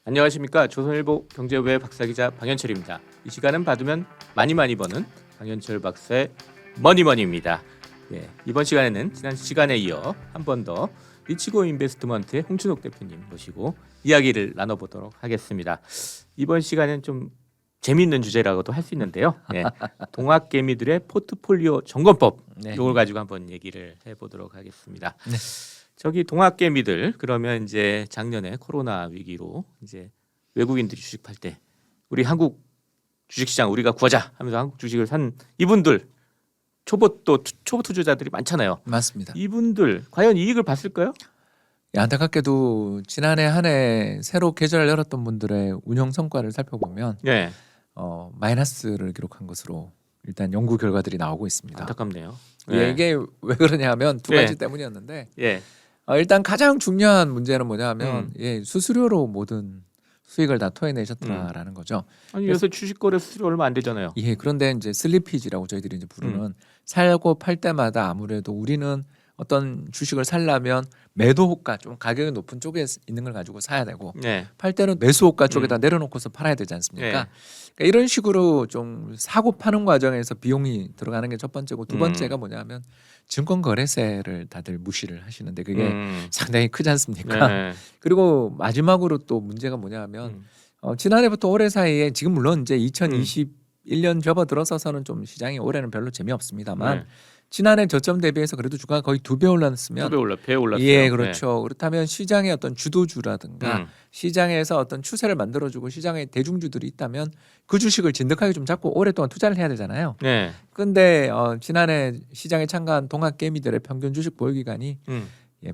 안녕하십니까. 조선일보 경제부의 박사기자 방현철입니다. 이 시간은 받으면 많이 버는 방현철 박사의 머니머니입니다. 예, 이번 시간에는 지난 시간에 이어 한 번 더 리치고 인베스트먼트의 홍춘옥 대표님 모시고 이야기를 나눠보도록 하겠습니다. 이번 시간은 좀 재미있는 주제라고도 할 수 있는데요. 예, 동학개미들의 포트폴리오 점검법 이걸 가지고 한번 얘기를 해보도록 하겠습니다. 네. 저기 동학개미들 그러면 이제 작년에 코로나 위기로 이제 외국인들이 주식 팔 때 우리 한국 주식시장 우리가 구하자 하면서 한국 주식을 산 이분들 초보 투자자들이 많잖아요. 맞습니다. 이분들 과연 이익을 봤을까요? 안타깝게도 지난해 한 해 새로 계좌를 열었던 분들의 운영 성과를 살펴보면 네, 마이너스를 기록한 것으로 일단 연구 결과들이 나오고 있습니다. 안타깝네요. 예, 이게 왜 그러냐면 두 가지 예. 때문이었는데 예, 일단 가장 중요한 문제는 뭐냐면 음. 수수료로 모든 수익을 다 토해내셨더라라는 거죠. 아니 요새 주식 거래 수수료 얼마 안 되잖아요. 예, 그런데 이제 슬리피지라고 저희들이 이제 부르는 살고 팔 때마다 아무래도 우리는 어떤 주식을 살려면 매도 호가 좀 가격이 높은 쪽에 있는 걸 가지고 사야 되고 네, 팔 때는 매수 호가 쪽에다 내려놓고서 팔아야 되지 않습니까? 네. 그러니까 이런 식으로 좀 사고 파는 과정에서 비용이 들어가는 게 첫 번째고 두 번째가 뭐냐면 증권 거래세를 다들 무시를 하시는데 그게 상당히 크지 않습니까? 네. 그리고 마지막으로 또 문제가 뭐냐면 지난해부터 올해 사이에 지금 물론 이제 2021년 접어들어서는 좀 시장이 올해는 별로 재미없습니다만 네. 지난해 저점 대비해서 그래도 주가가 거의 2배 올랐으면 배 올랐어요. 예, 그렇죠. 그렇다면 시장의 어떤 주도주라든가 음. 시장에서 어떤 추세를 만들어주고 시장의 대중주들이 있다면 그 주식을 진득하게 좀 잡고 오랫동안 투자를 해야 되잖아요. 네. 근데 지난해 시장에 참가한 동학개미들의 평균 주식 보유 기간이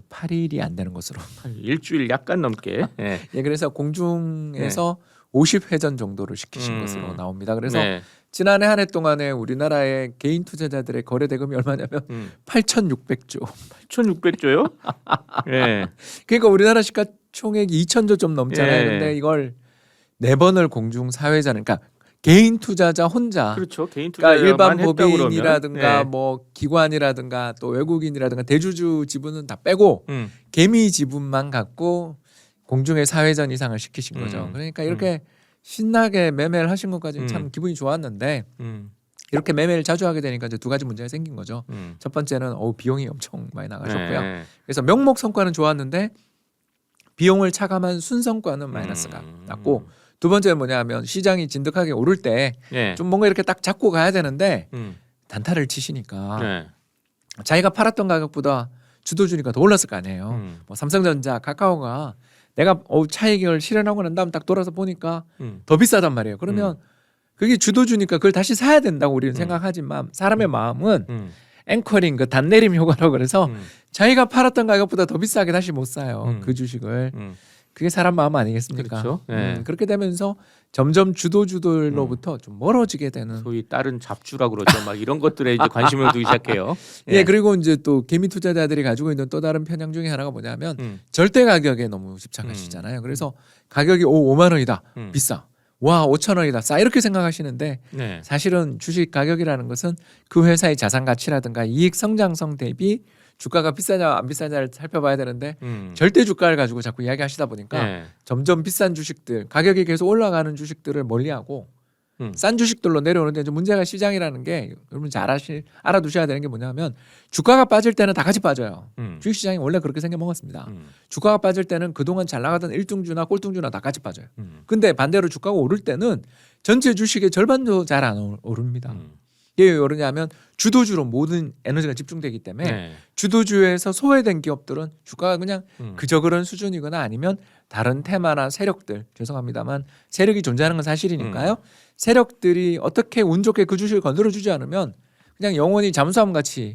8일이 안 되는 것으로. 한 일주일 약간 넘게. 네. 예, 그래서 공중에서 50회전 정도를 시키신 것으로 나옵니다. 그래서 네. 지난해 한 해 동안에 우리나라의 개인 투자자들의 거래 대금이 얼마냐면 8,600조. 8,600조요? 네. 그러니까 우리나라 시가총액이 2,000조 좀 넘잖아요. 예. 근데 이걸 4번을 공중 사회자는 그러니까 개인 투자자 혼자 그렇죠. 개인 그러니까 일반 투자만 했다 그러면. 법인이라든가 네. 뭐 기관이라든가 또 외국인이라든가 대주주 지분은 다 빼고 개미 지분만 갖고 공중의 사회전 이상을 시키신 거죠. 그러니까 이렇게 신나게 매매를 하신 것까지는 참 기분이 좋았는데 이렇게 매매를 자주 하게 되니까 이제 두 가지 문제가 생긴 거죠. 첫 번째는 비용이 엄청 많이 나가셨고요. 네. 그래서 명목 성과는 좋았는데 비용을 차감한 순성과는 마이너스가 났고 두 번째는 뭐냐면 시장이 진득하게 오를 때 좀 뭔가 이렇게 딱 잡고 가야 되는데 단타를 치시니까 네. 자기가 팔았던 가격보다 주도주니까 더 올랐을 거 아니에요. 뭐 삼성전자, 카카오가 내가 차익을 실현하고 난 다음 딱 돌아서 보니까 더 비싸단 말이에요. 그러면 그게 주도주니까 그걸 다시 사야 된다고 우리는 생각하지만 사람의 마음은 앵커링 그 단내림 효과라고 그래서 자기가 팔았던 가격보다 더 비싸게 다시 못 사요. 그 주식을. 그게 사람 마음 아니겠습니까? 그렇죠. 네. 그렇게 되면서 점점 주도주들로부터 좀 멀어지게 되는. 소위 다른 잡주라고 그러죠. 막 이런 것들에 이제 관심을 두기 시작해요. 예, 그리고 이제 또 개미 투자자들이 가지고 있는 또 다른 편향 중에 하나가 뭐냐면 절대 가격에 너무 집착하시잖아요. 그래서 가격이 5만 원이다. 비싸. 와, 5천 원이다. 싸. 이렇게 생각하시는데 네. 사실은 주식 가격이라는 것은 그 회사의 자산 가치라든가 이익 성장성 대비 주가가 비싸냐 안 비싸냐를 살펴봐야 되는데 절대 주가를 가지고 자꾸 이야기하시다 보니까 네. 점점 비싼 주식들 가격이 계속 올라가는 주식들을 멀리하고 싼 주식들로 내려오는데 이제 문제가 시장이라는 게 여러분 잘 알아두셔야 되는 게 뭐냐면 주가가 빠질 때는 다 같이 빠져요. 주식시장이 원래 그렇게 생겨먹었습니다. 주가가 빠질 때는 그동안 잘 나가던 1등주나 꼴등주나 다 같이 빠져요. 근데 반대로 주가가 오를 때는 전체 주식의 절반도 잘 안 오릅니다. 이게 왜 그러냐면 주도주로 모든 에너지가 집중되기 때문에 네. 주도주에서 소외된 기업들은 주가가 그냥 그저 그런 수준이거나 아니면 다른 테마나 세력들 죄송합니다만 세력이 존재하는 건 사실이니까요. 세력들이 어떻게 운 좋게 그 주식을 건드려주지 않으면 그냥 영원히 잠수함 같이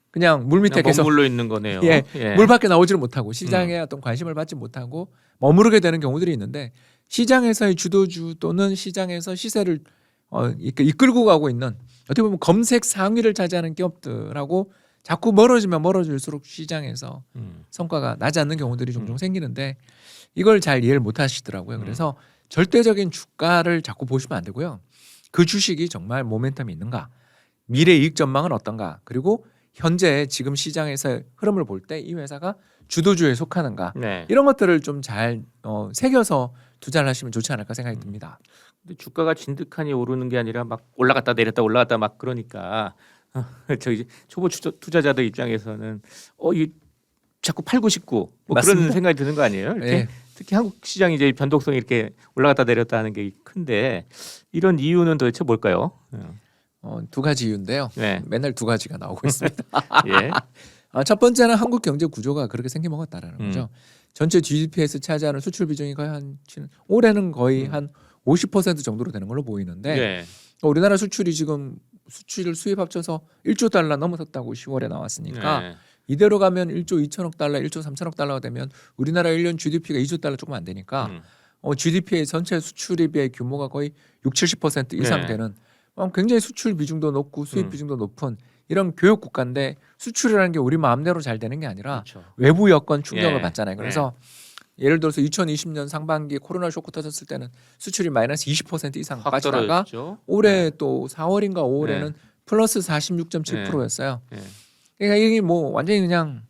그냥 물 밑에 계속 머물러 있는 거네요. 예, 물 밖에 나오지를 못하고 시장에 어떤 관심을 받지 못하고 머무르게 되는 경우들이 있는데 시장에서의 주도주 또는 시장에서 시세를 이끌고 가고 있는 어떻게 보면 검색 상위를 차지하는 기업들하고 자꾸 멀어지면 멀어질수록 시장에서 성과가 나지 않는 경우들이 종종 생기는데 이걸 잘 이해를 못 하시더라고요. 그래서 절대적인 주가를 자꾸 보시면 안 되고요. 그 주식이 정말 모멘텀이 있는가, 미래 이익 전망은 어떤가, 그리고 현재 지금 시장에서 흐름을 볼 때 이 회사가 주도주에 속하는가 네. 이런 것들을 좀 잘 새겨서 투자를 하시면 좋지 않을까 생각이 듭니다. 근데 주가가 진득하니 오르는 게 아니라 막 올라갔다 내렸다 올라갔다 막 그러니까 저기 초보 투자자들 입장에서는 이 자꾸 팔고 싶고 뭐 그런 맞습니다. 생각이 드는 거 아니에요? 이렇게 예. 특히 한국 시장이 이제 변동성이 이렇게 올라갔다 내렸다 하는 게 큰데 이런 이유는 도대체 뭘까요? 두 가지 이유인데요. 네. 맨날 두 가지가 나오고 있습니다. 예. 첫 번째는 한국 경제 구조가 그렇게 생겨먹었다라는 거죠. 전체 GDP에서 차지하는 수출 비중이 거의 올해는 거의 한 50% 정도로 되는 걸로 보이는데 네. 우리나라 수출이 지금 수출 수입 합쳐서 1조 달러 넘어섰다고 10월에 나왔으니까 네. 이대로 가면 1조 2천억 달러, 1조 3천억 달러가 되면 우리나라 1년 GDP가 2조 달러 조금 안 되니까 GDP의 전체 수출입의 규모가 거의 60-70% 이상 네. 되는 굉장히 수출 비중도 높고 수입 비중도 높은 이런 교육 국가인데 수출이라는 게 우리 마음대로 잘 되는 게 아니라 그렇죠. 외부 여건 충격을 예. 받잖아요. 그래서 예를 들어서 2020년 상반기 코로나 쇼크 터졌을 때는 수출이 마이너스 20% 이상 확 빠지다가 떨어졌죠. 올해 또 4월인가 5월에는 네. 플러스 46.7%였어요. 네. 그러니까 이게 뭐 완전히 그냥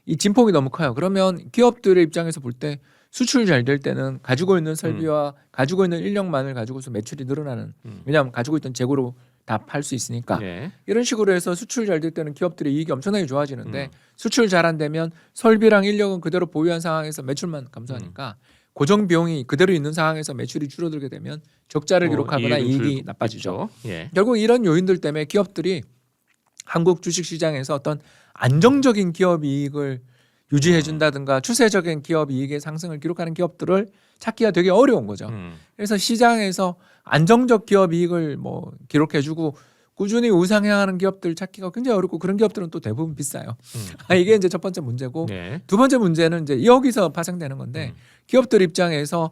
이 진폭이 너무 커요. 그러면 기업들의 입장에서 볼 때 수출 잘 될 때는 가지고 있는 설비와 가지고 있는 인력만을 가지고서 매출이 늘어나는 왜냐하면 가지고 있던 재고로 다 팔 수 있으니까 네. 이런 식으로 해서 수출 잘 될 때는 기업들의 이익이 엄청나게 좋아지는데 수출 잘 안 되면 설비랑 인력은 그대로 보유한 상황에서 매출만 감소하니까 고정 비용이 그대로 있는 상황에서 매출이 줄어들게 되면 적자를 기록하거나 이익이 나빠지죠. 예. 결국 이런 요인들 때문에 기업들이 한국 주식 시장에서 어떤 안정적인 기업 이익을 유지해 준다든가 추세적인 기업 이익의 상승을 기록하는 기업들을 찾기가 되게 어려운 거죠. 그래서 시장에서 안정적 기업 이익을 뭐 기록해 주고 꾸준히 우상향하는 기업들 찾기가 굉장히 어렵고 그런 기업들은 또 대부분 비싸요. 이게 이제 첫 번째 문제고 네. 두 번째 문제는 이제 여기서 파생되는 건데 기업들 입장에서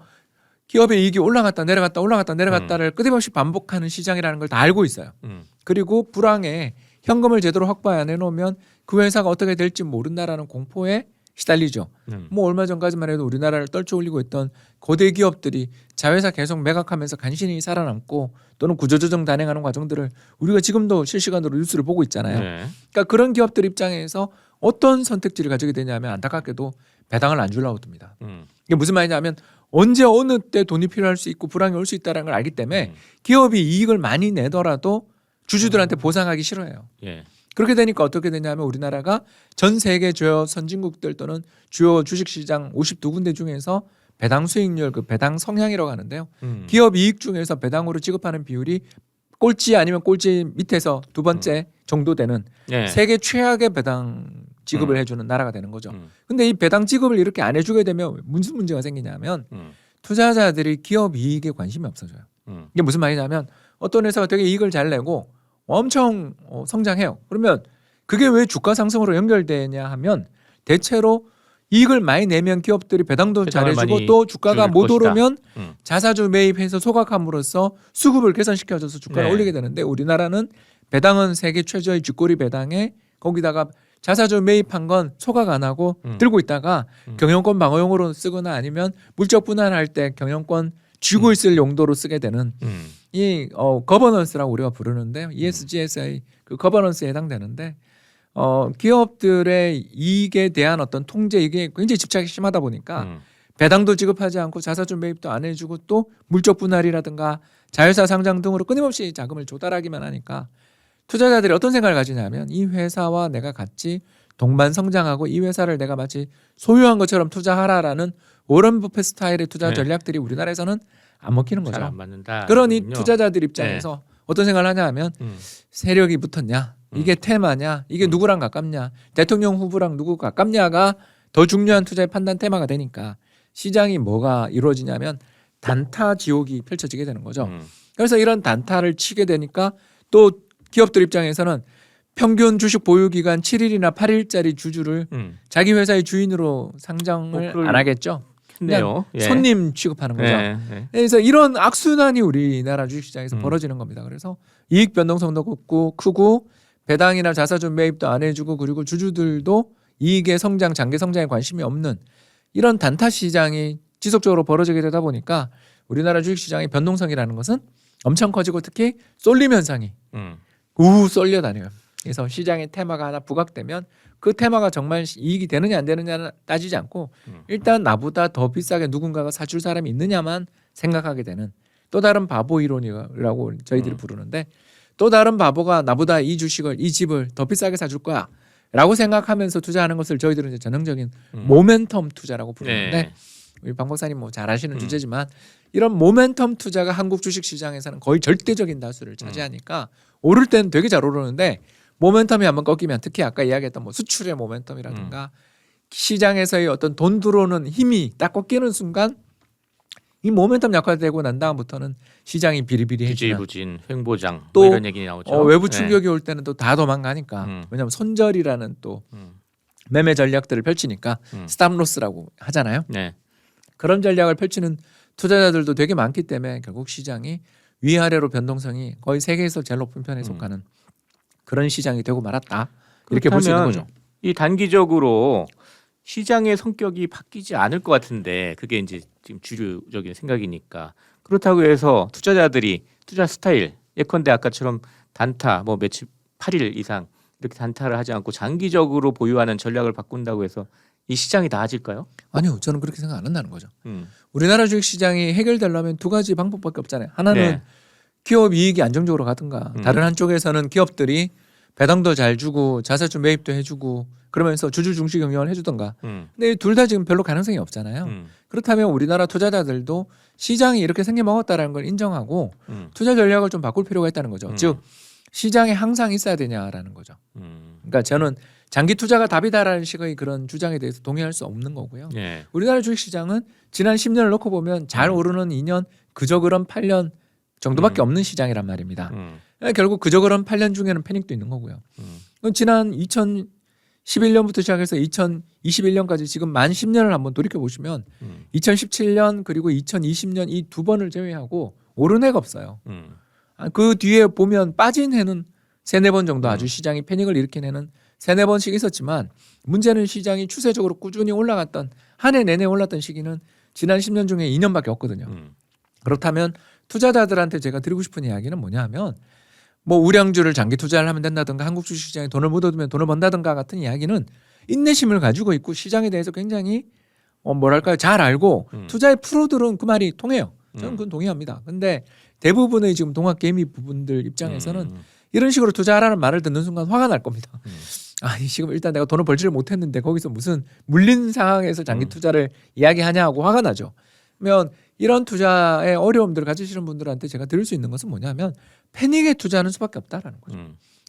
기업의 이익이 올라갔다 내려갔다 올라갔다 내려갔다를 끊임없이 반복하는 시장이라는 걸 다 알고 있어요. 그리고 불황에 현금을 제대로 확보 안 해놓으면 그 회사가 어떻게 될지 모른다라는 공포에 시달리죠. 뭐 얼마 전까지만 해도 우리나라를 떨쳐올리고 있던 거대 기업들이 자회사 계속 매각하면서 간신히 살아남고 또는 구조조정 단행하는 과정들을 우리가 지금도 실시간으로 뉴스를 보고 있잖아요. 네. 그러니까 그런 기업들 입장에서 어떤 선택지를 가지게 되냐면 안타깝게도 배당을 안 주려고 듭니다. 이게 무슨 말이냐면 언제 어느 때 돈이 필요할 수 있고 불황이 올 수 있다는 걸 알기 때문에 기업이 이익을 많이 내더라도 주주들한테 보상하기 싫어해요. 예. 그렇게 되니까 어떻게 되냐면 우리나라가 전 세계 주요 선진국들 또는 주요 주식시장 52군데 중에서 배당 수익률 그 배당 성향이라고 하는데요. 기업 이익 중에서 배당으로 지급하는 비율이 꼴찌 아니면 꼴찌 밑에서 두 번째 정도 되는 예. 세계 최악의 배당 지급을 해주는 나라가 되는 거죠. 근데 이 배당 지급을 이렇게 안 해주게 되면 무슨 문제가 생기냐면 투자자들이 기업 이익에 관심이 없어져요. 이게 무슨 말이냐면 어떤 회사가 되게 이익을 잘 내고 엄청 성장해요. 그러면 그게 왜 주가 상승으로 연결되냐 하면 대체로 이익을 많이 내면 기업들이 배당도 배당을 잘해주고 많이 또 주가가 줄 못 것이다. 오르면 음. 자사주 매입해서 소각함으로써 수급을 개선시켜줘서 주가를 네. 올리게 되는데 우리나라는 배당은 세계 최저의 쥐꼬리 배당에 거기다가 자사주 매입한 건 소각 안 하고 들고 있다가 경영권 방어용으로 쓰거나 아니면 물적 분할할 때 경영권 쥐고 있을 용도로 쓰게 되는 이 거버넌스라고 우리가 부르는데 ESG에서의 그 거버넌스에 해당되는데 기업들의 이익에 대한 어떤 통제 이게 굉장히 집착이 심하다 보니까 배당도 지급하지 않고 자사주 매입도 안 해주고 또 물적 분할이라든가 자회사 상장 등으로 끊임없이 자금을 조달하기만 하니까 투자자들이 어떤 생각을 가지냐면 이 회사와 내가 같이 동반 성장하고 이 회사를 내가 마치 소유한 것처럼 투자하라라는 워런 버핏 스타일의 투자 네. 전략들이 우리나라에서는 안 먹히는 거죠. 잘 안 맞는다. 그러니 그렇군요. 투자자들 입장에서 어떤 생각을 하냐 하면 세력이 붙었냐 이게 테마냐 이게 누구랑 가깝냐 대통령 후보랑 누구 가깝냐가 더 중요한 투자의 판단 테마가 되니까 시장이 뭐가 이루어지냐면 단타 지옥이 펼쳐지게 되는 거죠. 그래서 이런 단타를 치게 되니까 또 기업들 입장에서는 평균 주식 보유 기간 7일이나 8일짜리 주주를 자기 회사의 주인으로 상장을 그걸 안 하겠죠. 네요. 그냥 손님 취급하는 거죠. 네. 네. 그래서 이런 악순환이 우리나라 주식시장에서 벌어지는 겁니다. 그래서 이익 변동성도 크고 배당이나 자사주 매입도 안 해주고 그리고 주주들도 이익의 성장, 장기 성장에 관심이 없는 이런 단타 시장이 지속적으로 벌어지게 되다 보니까 우리나라 주식시장의 변동성이라는 것은 엄청 커지고 특히 쏠림 현상이 우우 쏠려 다녀요. 그래서 시장의 테마가 하나 부각되면 그 테마가 정말 이익이 되느냐 안 되느냐는 따지지 않고 일단 나보다 더 비싸게 누군가가 사줄 사람이 있느냐만 생각하게 되는 또 다른 바보 이론이라고 저희들이 부르는데 또 다른 바보가 나보다 이 주식을 이 집을 더 비싸게 사줄 거야 라고 생각하면서 투자하는 것을 저희들은 이제 전형적인 모멘텀 투자라고 부르는데 네. 우리 박 박사님 뭐 잘 아시는 주제지만 이런 모멘텀 투자가 한국 주식 시장에서는 거의 절대적인 다수를 차지하니까 오를 때는 되게 잘 오르는데 모멘텀이 한번 꺾이면 특히 아까 이야기했던 뭐 수출의 모멘텀이라든가 시장에서의 어떤 돈 들어오는 힘이 딱 꺾이는 순간 이 모멘텀 약화되고 난 다음부터는 시장이 비리비리해지는 부지부진 횡보장 또 뭐 이런 얘기 나오죠. 외부 충격이 올 때는 또 다 도망가니까 왜냐하면 손절이라는 또 매매 전략들을 펼치니까 스탑로스라고 하잖아요. 네. 그런 전략을 펼치는 투자자들도 되게 많기 때문에 결국 시장이 위아래로 변동성이 거의 세계에서 제일 높은 편에 속하는 그런 시장이 되고 말았다. 이렇게 볼 수 있는 거죠. 이 단기적으로 시장의 성격이 바뀌지 않을 것 같은데 그게 이제 지금 주류적인 생각이니까 그렇다고 해서 투자자들이 투자 스타일 예컨대 아까처럼 단타 뭐 며칠 8일 이상 이렇게 단타를 하지 않고 장기적으로 보유하는 전략을 바꾼다고 해서 이 시장이 나아질까요? 아니요, 저는 그렇게 생각 안 한다는 거죠. 우리나라 주식 시장이 해결되려면 두 가지 방법밖에 없잖아요. 하나는 네. 기업 이익이 안정적으로 가든가 다른 한쪽에서는 기업들이 배당도 잘 주고 자사주 매입도 해주고 그러면서 주주 중심 경영을 해주던가. 근데 둘 다 지금 별로 가능성이 없잖아요. 그렇다면 우리나라 투자자들도 시장이 이렇게 생겨먹었다는 걸 인정하고 투자 전략을 좀 바꿀 필요가 있다는 거죠. 즉 시장에 항상 있어야 되냐라는 거죠. 그러니까 저는 장기 투자가 답이다라는 식의 그런 주장에 대해서 동의할 수 없는 거고요. 네. 우리나라 주식시장은 지난 10년을 놓고 보면 잘 오르는 2년 그저 그런 8년 정도밖에 없는 시장이란 말입니다. 결국 그저 그런 8년 중에는 패닉도 있는 거고요. 지난 2011년부터 시작해서 2021년까지 지금 만 10년을 한번 돌이켜 보시면 2017년 그리고 2020년 이 두 번을 제외하고 오른 해가 없어요. 그 뒤에 보면 빠진 해는 3-4번 정도 아주 시장이 패닉을 일으킨 해는 3-4번씩 있었지만 문제는 시장이 추세적으로 꾸준히 올라갔던 한 해 내내 올랐던 시기는 지난 10년 중에 2년밖에 없거든요. 그렇다면 투자자들한테 제가 드리고 싶은 이야기는 뭐냐 하면 뭐 우량주를 장기 투자를 하면 된다든가 한국 주식시장에 돈을 묻어두면 돈을 번다든가 같은 이야기는 인내심을 가지고 있고 시장에 대해서 굉장히 뭐랄까요 잘 알고 투자의 프로들은 그 말이 통해요. 저는 그건 동의합니다. 근데 대부분의 지금 동학개미 부분들 입장에서는 이런 식으로 투자하라는 말을 듣는 순간 화가 날 겁니다. 아니 지금 일단 내가 돈을 벌지를 못했는데 거기서 무슨 물린 상황에서 장기 투자를 이야기하냐 하고 화가 나죠. 그러면 이런 투자의 어려움들을 가지시는 분들한테 제가 드릴 수 있는 것은 뭐냐면 패닉에 투자하는 수밖에 없다라는 거죠.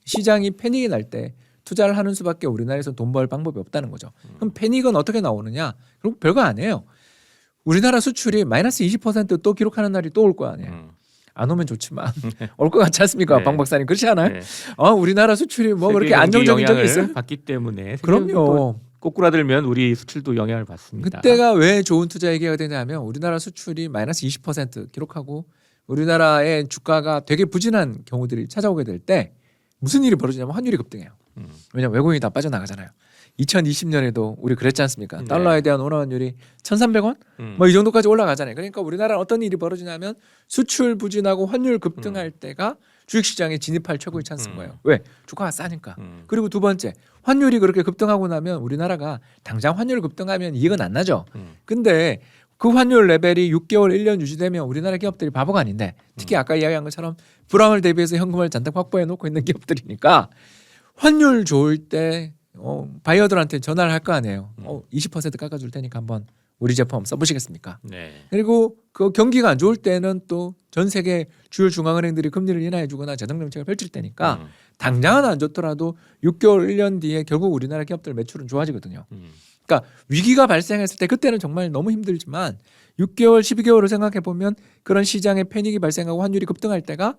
시장이 패닉이 날 때 투자를 하는 수밖에 우리나라에서 돈 벌 방법이 없다는 거죠. 그럼 패닉은 어떻게 나오느냐? 그럼 별거 아니에요. 우리나라 수출이 마이너스 20%또 기록하는 날이 또 올 거 아니에요. 안 오면 좋지만 올 것 같지 않습니까? 네. 박 박사님 그렇지 않아요? 네. 우리나라 수출이 뭐 그렇게 세계 경기 안정적인 적이 영향을 있어요? 받기 때문에 그럼요. 꼬꾸라들면 우리 수출도 영향을 받습니다. 그때가 왜 좋은 투자 얘기가 되냐면 우리나라 수출이 마이너스 20% 기록하고 우리나라의 주가가 되게 부진한 경우들이 찾아오게 될 때 무슨 일이 벌어지냐면 환율이 급등해요. 왜냐면 외국인이 다 빠져나가잖아요. 2020년에도 우리 그랬지 않습니까? 네. 달러에 대한 원화 환율이 1,300원? 뭐 이 정도까지 올라가잖아요. 그러니까 우리나라는 어떤 일이 벌어지냐면 수출 부진하고 환율 급등할 때가 주식시장에 진입할 최고의 찬스인 거예요. 왜? 주가가 싸니까. 그리고 두 번째, 환율이 그렇게 급등하고 나면 우리나라가 당장 환율 급등하면 이익은 안 나죠. 근데 그 환율 레벨이 6개월, 1년 유지되면 우리나라 기업들이 바보가 아닌데 특히 아까 이야기한 것처럼 불황을 대비해서 현금을 잔뜩 확보해 놓고 있는 기업들이니까 환율 좋을 때 바이어들한테 전화를 할 거 아니에요. 20% 깎아줄 테니까 한번 우리 제품 써보시겠습니까? 네. 그리고 그 경기가 안 좋을 때는 또 전 세계 주요 중앙은행들이 금리를 인하해주거나 재정 정책을 펼칠 때니까 당장은 안 좋더라도 6개월, 1년 뒤에 결국 우리나라 기업들 매출은 좋아지거든요. 그러니까 위기가 발생했을 때 그때는 정말 너무 힘들지만 6개월, 12개월을 생각해 보면 그런 시장에 패닉이 발생하고 환율이 급등할 때가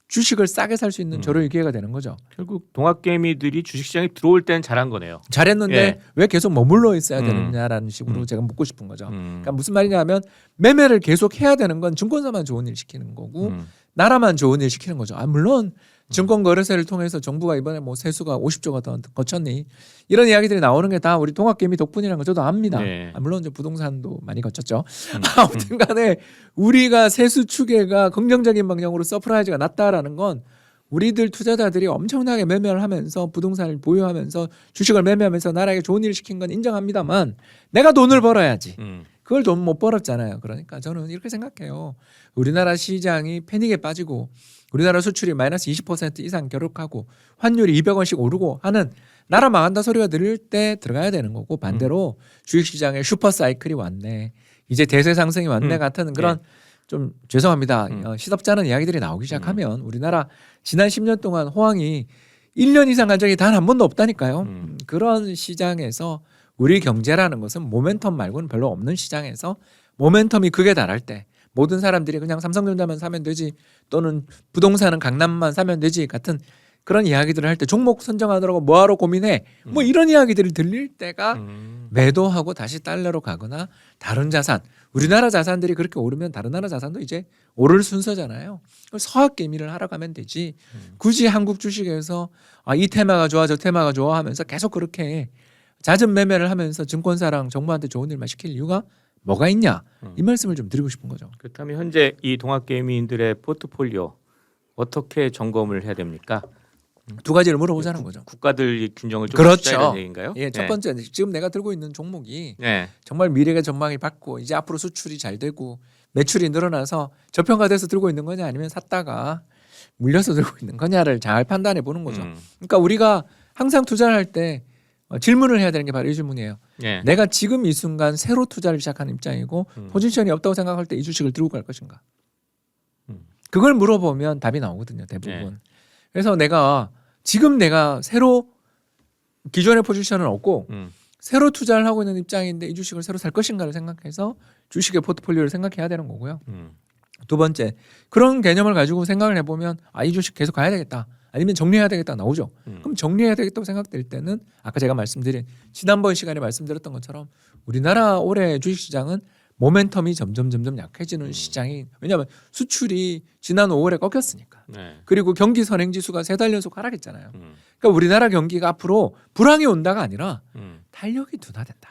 주식을 싸게 살 수 있는 절호의 기회가 되는 거죠. 결국 동학개미들이 주식시장에 들어올 때는 잘한 거네요. 잘했는데 예. 왜 계속 머물러 있어야 되느냐라는 식으로 제가 묻고 싶은 거죠. 음. 그러니까 무슨 말이냐면 매매를 계속 해야 되는 건 증권사만 좋은 일 시키는 거고 나라만 좋은 일 시키는 거죠. 물론 증권거래세를 통해서 정부가 이번에 뭐 세수가 50조가 더 거쳤니 이런 이야기들이 나오는 게 다 우리 동학개미 덕분이라는 거 저도 압니다. 네. 물론 이제 부동산도 많이 거쳤죠. 아무튼간에 우리가 세수 추계가 긍정적인 방향으로 서프라이즈가 났다라는 건 우리들 투자자들이 엄청나게 매매를 하면서 부동산을 보유하면서 주식을 매매하면서 나라에게 좋은 일을 시킨 건 인정합니다만 내가 돈을 벌어야지. 그걸 돈 못 벌었잖아요. 그러니까 저는 이렇게 생각해요. 우리나라 시장이 패닉에 빠지고 우리나라 수출이 마이너스 20% 이상 결속하고 환율이 200원씩 오르고 하는 나라 망한다 소리가 들릴 때 들어가야 되는 거고 반대로 주식시장에 슈퍼 사이클이 왔네. 이제 대세 상승이 왔네 같은 그런 좀 죄송합니다. 시덥잖은 이야기들이 나오기 시작하면 우리나라 지난 10년 동안 호황이 1년 이상 간 적이 단 한 번도 없다니까요. 그런 시장에서 우리 경제라는 것은 모멘텀 말고는 별로 없는 시장에서 모멘텀이 극에 달할 때 모든 사람들이 그냥 삼성전자만 사면 되지 또는 부동산은 강남만 사면 되지 같은 그런 이야기들을 할 때 종목 선정하느라고 뭐하러 고민해 뭐 이런 이야기들이 들릴 때가 매도하고 다시 달러로 가거나 다른 자산 우리나라 자산들이 그렇게 오르면 다른 나라 자산도 이제 오를 순서잖아요. 서학 개미를 하러 가면 되지 굳이 한국 주식에서 이 테마가 좋아 저 테마가 좋아 하면서 계속 그렇게 잦은 매매를 하면서 증권사랑 정부한테 좋은 일만 시킬 이유가 뭐가 있냐 이 말씀을 좀 드리고 싶은 거죠. 그렇다면 현재 이 동학개미인들의 포트폴리오 어떻게 점검을 해야 됩니까? 두 가지를 물어보자는 거죠. 국가들 균형을 좀 그렇죠. 찾아야 얘기인가요? 예, 첫 번째 지금 내가 들고 있는 종목이 네. 정말 미래가 전망이 밝고 이제 앞으로 수출이 잘 되고 매출이 늘어나서 저평가돼서 들고 있는 거냐 아니면 샀다가 물려서 들고 있는 거냐를 잘 판단해 보는 거죠. 그러니까 우리가 항상 투자를 할 때 질문을 해야 되는 게 바로 이 질문이에요. 네. 내가 지금 이 순간 새로 투자를 시작하는 입장이고 포지션이 없다고 생각할 때 이 주식을 들고 갈 것인가? 그걸 물어보면 답이 나오거든요. 대부분. 네. 그래서 내가 지금 내가 새로 기존의 포지션을 얻고 새로 투자를 하고 있는 입장인데 이 주식을 새로 살 것인가를 생각해서 주식의 포트폴리오를 생각해야 되는 거고요. 두 번째, 그런 개념을 가지고 생각을 해보면 이 주식 계속 가야 되겠다. 아니면 정리해야 되겠다 나오죠. 그럼 정리해야 되겠다고 생각될 때는 아까 제가 말씀드린 지난번 시간에 말씀드렸던 것처럼 우리나라 올해 주식시장은 모멘텀이 점점 약해지는 시장이 왜냐하면 수출이 지난 5월에 꺾였으니까. 네. 그리고 경기 선행지수가 3달 연속 하락했잖아요. 그러니까 우리나라 경기가 앞으로 불황이 온다가 아니라 탄력이 둔화된다.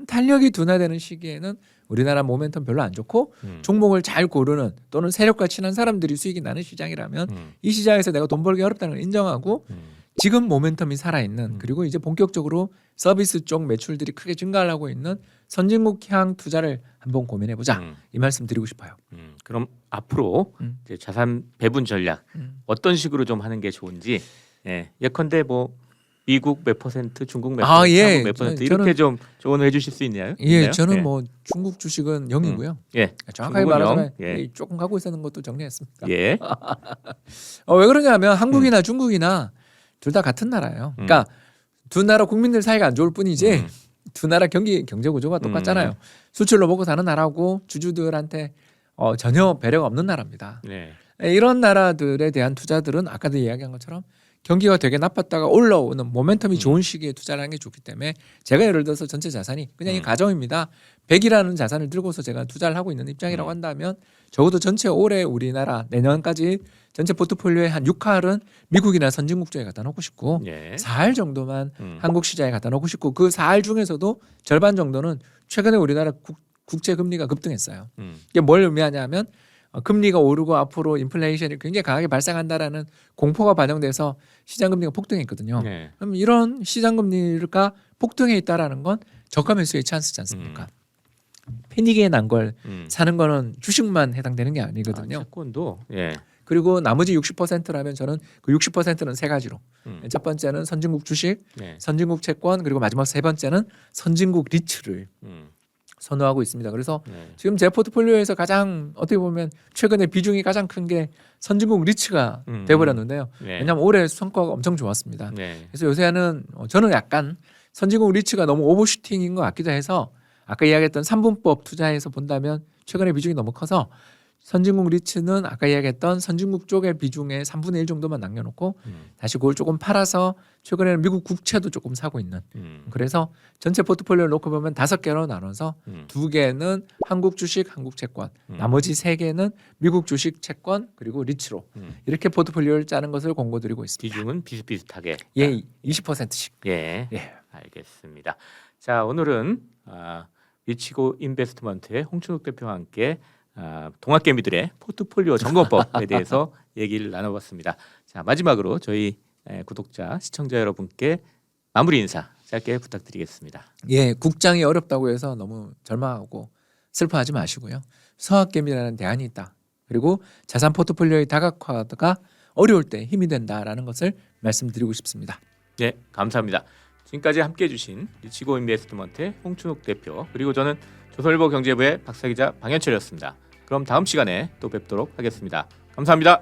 탄력이 둔화되는 시기에는 우리나라 모멘텀 별로 안 좋고 종목을 잘 고르는 또는 세력과 친한 사람들이 수익이 나는 시장이라면 이 시장에서 내가 돈 벌기 어렵다는 걸 인정하고 지금 모멘텀이 살아있는 그리고 이제 본격적으로 서비스 쪽 매출들이 크게 증가를 하고 있는 선진국향 투자를 한번 고민해보자 이 말씀 드리고 싶어요. 그럼 앞으로 이제 자산 배분 전략 어떤 식으로 좀 하는 게 좋은지 예컨대 뭐 미국 몇 %, 중국 몇 %, 한국 몇 %, 이렇게 좀 조언을 해주실 수 있나요? 예, 저는 뭐 중국 주식은 0이고요. 예, 정확하게 말하자면 조금 갖고 있었는 것도 정리했습니다. 예. 왜 그러냐면 한국이나 중국이나 둘 다 같은 나라예요. 그러니까 두 나라 국민들 사이가 안 좋을 뿐이지 두 나라 경제 구조가 똑같잖아요. 수출로 먹고 사는 나라고 주주들한테 전혀 배려가 없는 나라입니다. 네. 이런 나라들에 대한 투자들은 아까도 이야기한 것처럼 경기가 되게 나빴다가 올라오는 모멘텀이 좋은 시기에 투자를 하는 게 좋기 때문에 제가 예를 들어서 전체 자산이 그냥 이 가정입니다. 100이라는 자산을 들고서 제가 투자를 하고 있는 입장이라고 한다면 적어도 전체 올해 우리나라 내년까지 전체 포트폴리오의 한 6할은 미국이나 선진국 쪽에 갖다 놓고 싶고 4할 정도만 한국 시장에 갖다 놓고 싶고 그 4할 중에서도 절반 정도는 최근에 우리나라 국제 금리가 급등했어요. 이게 뭘 의미하냐면 금리가 오르고 앞으로 인플레이션이 굉장히 강하게 발생한다라는 공포가 반영돼서 시장 금리가 폭등했거든요. 그럼 이런 시장 금리가 폭등해 있다라는 건 저가 매수의 찬스지 않습니까? 패닉에 난 걸 사는 거는 주식만 해당되는 게 아니거든요. 채권도 그리고 나머지 60%라면 저는 그 60%는 세 가지로 첫 번째는 선진국 주식, 선진국 채권 그리고 마지막 세 번째는 선진국 리츠를 선호하고 있습니다. 그래서 지금 제 포트폴리오에서 가장 어떻게 보면 최근에 비중이 가장 큰 게 선진국 리츠가 돼버렸는데요. 왜냐하면 올해 성과가 엄청 좋았습니다. 그래서 요새는 저는 약간 선진국 리츠가 너무 오버슈팅인 것 같기도 해서 아까 이야기했던 3분법 투자에서 본다면 최근에 비중이 너무 커서 선진국 리츠는 아까 이야기했던 선진국 쪽의 비중의 3분의 1 정도만 남겨놓고 다시 그걸 조금 팔아서 최근에는 미국 국채도 조금 사고 있는 그래서 전체 포트폴리오를 놓고 보면 5개로 나눠서 2개는 한국 주식, 한국 채권 나머지 3개는 미국 주식, 채권 그리고 리츠로 이렇게 포트폴리오를 짜는 것을 권고드리고 있습니다. 비중은 비슷비슷하게 20%씩. 알겠습니다. 자 오늘은 리치고 인베스트먼트의 홍춘욱 대표와 함께 동학개미들의 포트폴리오 점검법에 대해서 얘기를 나눠봤습니다. 자, 마지막으로 저희 구독자, 시청자 여러분께 마무리 인사 짧게 부탁드리겠습니다. 예, 국장이 어렵다고 해서 너무 절망하고 슬퍼하지 마시고요. 서학개미라는 대안이 있다. 그리고 자산 포트폴리오의 다각화가 어려울 때 힘이 된다라는 것을 말씀드리고 싶습니다. 네, 감사합니다. 지금까지 함께해 주신 리치고 인베스트먼트의 홍춘욱 대표, 그리고 저는 조선일보 경제부의 박사기자 방현철이었습니다. 그럼 다음 시간에 또 뵙도록 하겠습니다. 감사합니다.